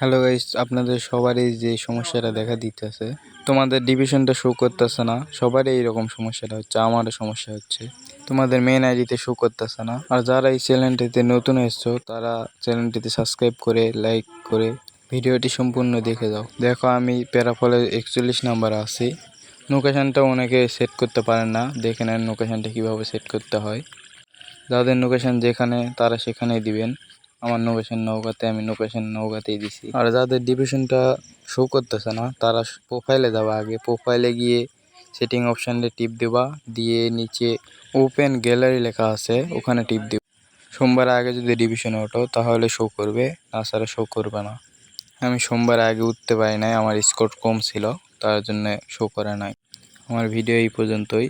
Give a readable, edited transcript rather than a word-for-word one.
Hello guys, আপনাদের সবারই যে সমস্যাটা দেখা দিতেছে, তোমাদের ডিভিশনটা শো করতেছে না। সবারই এইরকম সমস্যাটা হচ্ছে, আমারও সমস্যা হচ্ছে। তোমাদের মেন আইডিতে শো করতেছে না। আর যারা এই চ্যানেলটিতে নতুন এসছো তারা চ্যানেলটিতে সাবস্ক্রাইব করে লাইক করে ভিডিওটি সম্পূর্ণ দেখে যাও। দেখো, আমি প্যারাফলে 41 নাম্বার আছি। লোকেশনটা অনেকে সেট করতে পারেন না, দেখে নেন লোকেশনটা কীভাবে সেট করতে হয়। যাদের লোকেশন যেখানে তারা সেখানেই দিবেন। আমার লোকেশন নওগাঁতে, আমি লোকেশন নওগাঁতেই দিছি। আর যাদের ডিভিশনটা শো করতেছে না তারা প্রোফাইলে যাবা, আগে প্রোফাইলে গিয়ে সেটিং অপশানে টিপ দেবা, দিয়ে নিচে ওপেন গ্যালারি লেখা আছে ওখানে টিপ দেবা। সোমবার আগে যদি ডিভিশনে ওঠো তাহলে শো করবে, তাছাড়া শো করবে না। আমি সোমবার আগে উঠতে পারি নাই, আমার স্কোর কম ছিল, তার জন্য শো করে নাই। আমার ভিডিও এই পর্যন্তই।